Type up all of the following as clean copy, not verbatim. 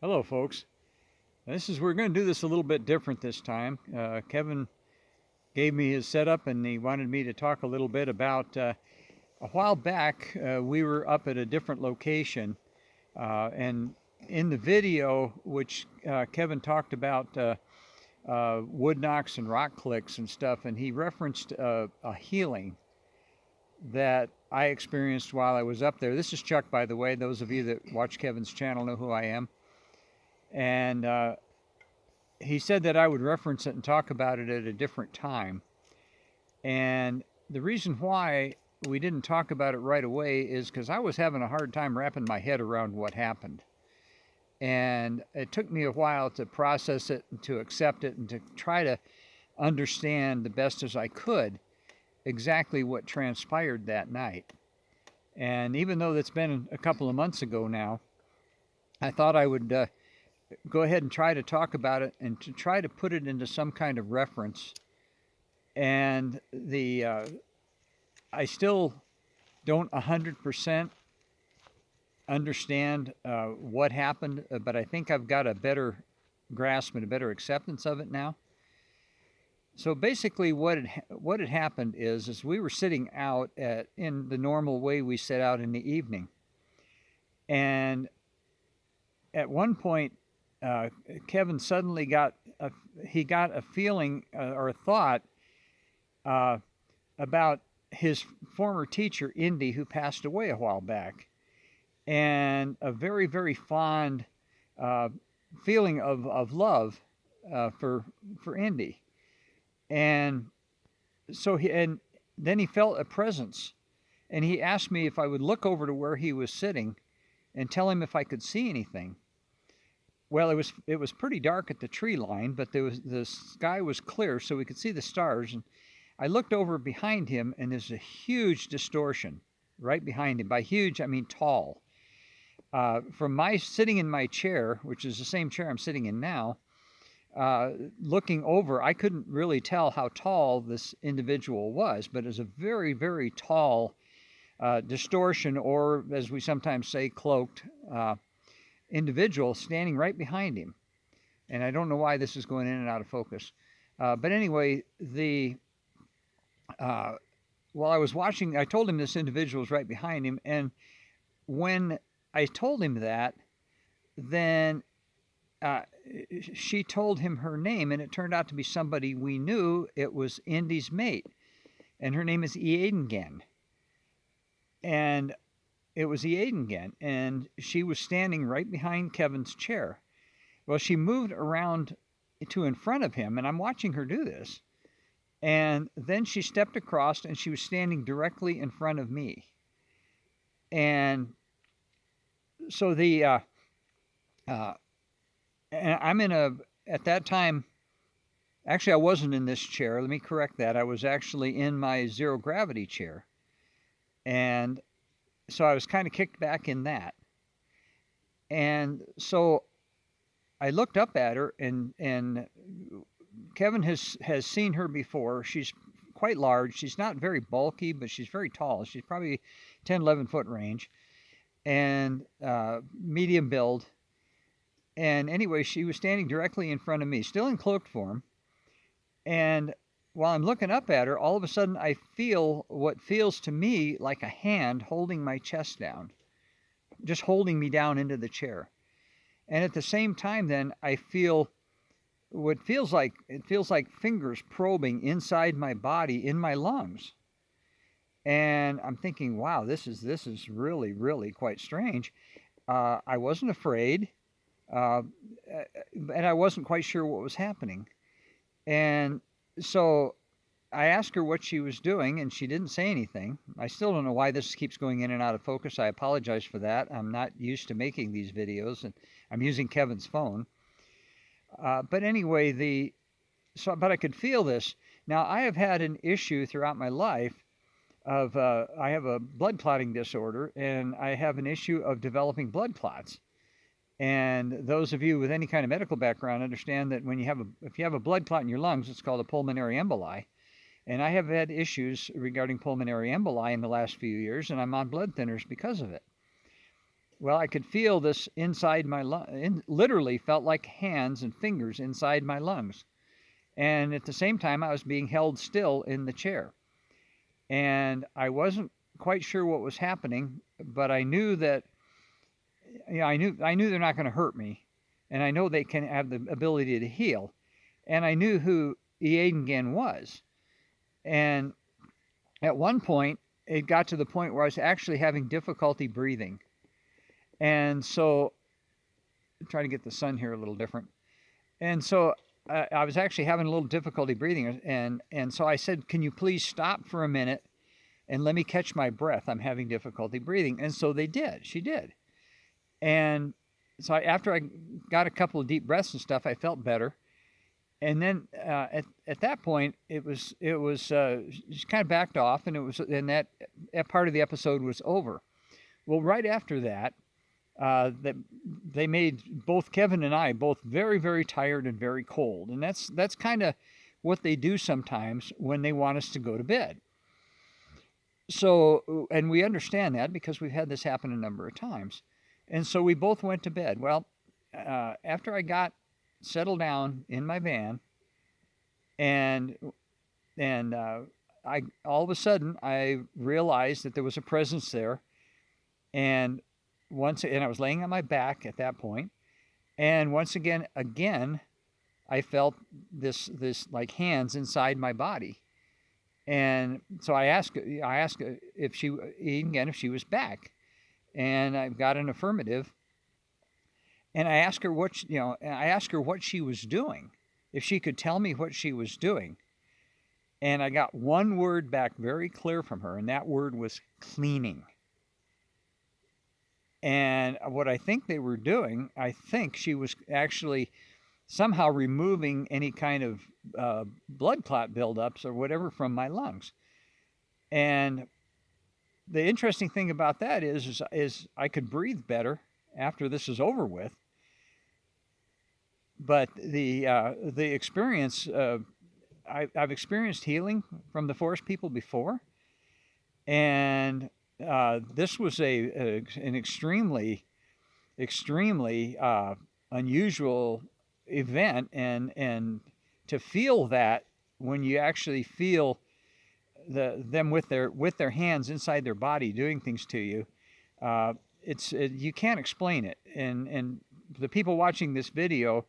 Hello, folks. We're going to do this a little bit different this time. Kevin gave me his setup and he wanted me to talk a little bit about a while back we were up at a different location and in the video which Kevin talked about wood knocks and rock clicks and stuff, and he referenced a healing that I experienced while I was up there. This is Chuck, by the way. Those of you that watch Kevin's channel know who I am. And he said that I would reference it and talk about it at a different time. And the reason why we didn't talk about it right away is because I was having a hard time wrapping my head around what happened. And it took me a while to process it and to accept it and to try to understand the best as I could exactly what transpired that night. And even though that's been a couple of months ago now, I thought I would go ahead and try to talk about it and to try to put it into some kind of reference. And I still don't 100% understand what happened, but I think I've got a better grasp and a better acceptance of it now. So basically, what had happened is we were sitting out in the normal way we sit out in the evening, and at one point, Kevin suddenly got a feeling or a thought about his former teacher Indy, who passed away a while back, and a very very fond uh, feeling of love for Indy, and and then he felt a presence, and he asked me if I would look over to where he was sitting and tell him if I could see anything. Well, it was pretty dark at the tree line, but the sky was clear, so we could see the stars. And I looked over behind him, and there's a huge distortion right behind him. By huge, I mean tall. From my sitting in my chair, which is the same chair I'm sitting in now, looking over, I couldn't really tell how tall this individual was, but it was a very, very tall distortion, or as we sometimes say, cloaked individual standing right behind him. And I don't know why this is going in and out of focus. But anyway, uh, while I was watching, I told him this individual was right behind him. And when I told him that, then uh, she told him her name, and it turned out to be somebody we knew. It was Indy's mate, and her name is Eadengen. And it was Eadengen, and she was standing right behind Kevin's chair. Well, she moved around to in front of him, and I'm watching her do this. And then she stepped across, and she was standing directly in front of me. And so uh, and I'm at that time, actually, I wasn't in this chair. Let me correct that. I was actually in my zero gravity chair. And so I was kind of kicked back in that. And so I looked up at her, and Kevin has seen her before. She's quite large. She's not very bulky, but she's very tall. She's probably 10, 11 foot range, and medium build. And anyway, she was standing directly in front of me, still in cloaked form. And while I'm looking up at her, all of a sudden I feel what feels to me like a hand holding my chest down, just holding me down into the chair. And at the same time, then I feel what feels like fingers probing inside my body in my lungs. And I'm thinking, wow, this is really really quite strange. I wasn't afraid, uh, and I wasn't quite sure what was happening. And so I asked her what she was doing, and she didn't say anything. I still don't know why this keeps going in and out of focus. I apologize for that. I'm not used to making these videos, and I'm using Kevin's phone. But anyway, but I could feel this. Now I have had an issue throughout my life of I have a blood clotting disorder, and I have an issue of developing blood clots. And those of you with any kind of medical background understand that if you have a blood clot in your lungs, it's called a pulmonary emboli. And I have had issues regarding pulmonary emboli in the last few years, and I'm on blood thinners because of it. Well, I could feel this inside my lung, literally felt like hands and fingers inside my lungs. And at the same time, I was being held still in the chair. And I wasn't quite sure what was happening, but I knew that, I knew they're not going to hurt me, and I know they can have the ability to heal. And I knew who Eadingen was. And at one point, it got to the point where I was actually having difficulty breathing. And so, try to get the sun here a little different. And so I was actually having a little difficulty breathing, and so I said, "Can you please stop for a minute and let me catch my breath? I'm having difficulty breathing." And so they did. She did. And so after I got a couple of deep breaths and stuff, I felt better. And then at that point, she kind of backed off, and that part of the episode was over. Well, right after that, that they made both Kevin and I both very, very tired and very cold, and that's kind of what they do sometimes when they want us to go to bed. So, and we understand that because we've had this happen a number of times, and so we both went to bed. Well, after I got settled down in my van, and I all of a sudden I realized that there was a presence there, and I was laying on my back at that point, and once again I felt this like hands inside my body, and so I asked if she was back, and I got an affirmative. And I asked her what she was doing, if she could tell me what she was doing. And I got one word back very clear from her, and that word was cleaning. And what I think they were doing, I think she was actually somehow removing any kind of blood clot buildups or whatever from my lungs. And the interesting thing about that is I could breathe better after this is over with. But the experience, I've experienced healing from the forest people before, and this was an extremely unusual event, and to feel that when you actually feel them with their hands inside their body doing things to you, you can't explain it. And the people watching this video,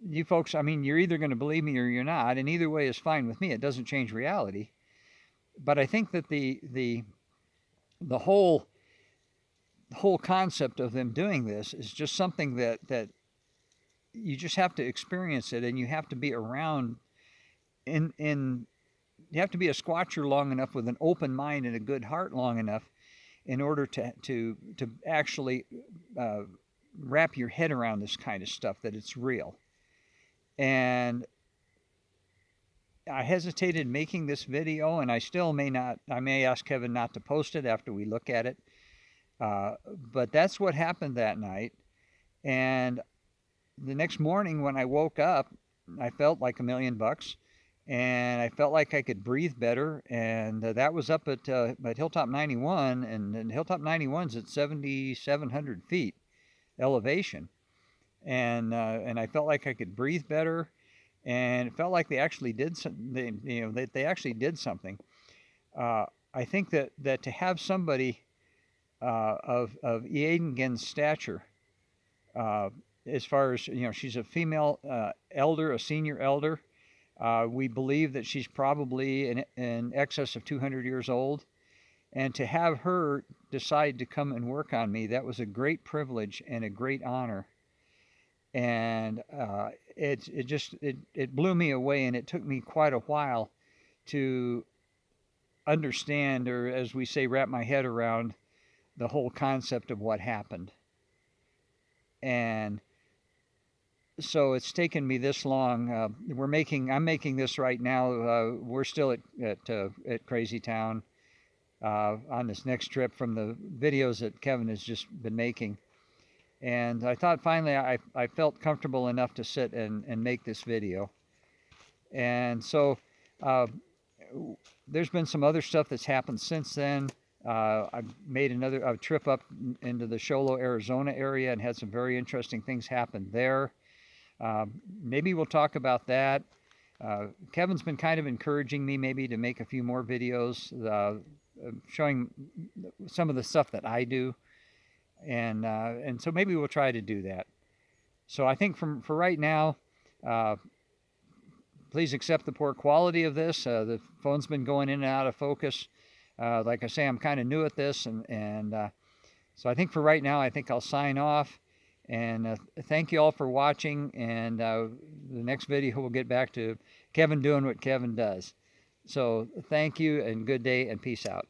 you folks, I mean, you're either going to believe me or you're not, and either way is fine with me. It doesn't change reality. But I think that the whole concept of them doing this is just something that you just have to experience it, and you have to be around you have to be a squatcher long enough with an open mind and a good heart long enough in order to actually wrap your head around this kind of stuff, that it's real. And I hesitated making this video, and I still may not. I may ask Kevin not to post it after we look at it. But that's what happened that night. And the next morning when I woke up, I felt like $1,000,000, and I felt like I could breathe better. And that was up at Hilltop 91, and Hilltop 91's at 7,700 feet elevation, and I felt like I could breathe better, and it felt like they actually did something. They actually did something. I think that to have somebody of Eadingen's stature, as far as she's a female elder, a senior elder. We believe that she's probably in excess of 200 years old. And to have her decide to come and work on me, that was a great privilege and a great honor. And it blew me away, and it took me quite a while to understand, or as we say, wrap my head around the whole concept of what happened. And so it's taken me this long. I'm making this right now. We're still at Crazy Town on this next trip from the videos that Kevin has just been making. And I thought finally I felt comfortable enough to sit and make this video. And so there's been some other stuff that's happened since then. I made another trip up into the Sholo, Arizona area and had some very interesting things happen there. Maybe we'll talk about that. Kevin's been kind of encouraging me maybe to make a few more videos showing some of the stuff that I do, and so maybe we'll try to do that. So I think for right now, please accept the poor quality of this. The phone's been going in and out of focus. Like I say, I'm kind of new at this, and so I think for right now, I think I'll sign off. And thank you all for watching. And the next video, we'll get back to Kevin doing what Kevin does. So thank you, and good day, and peace out.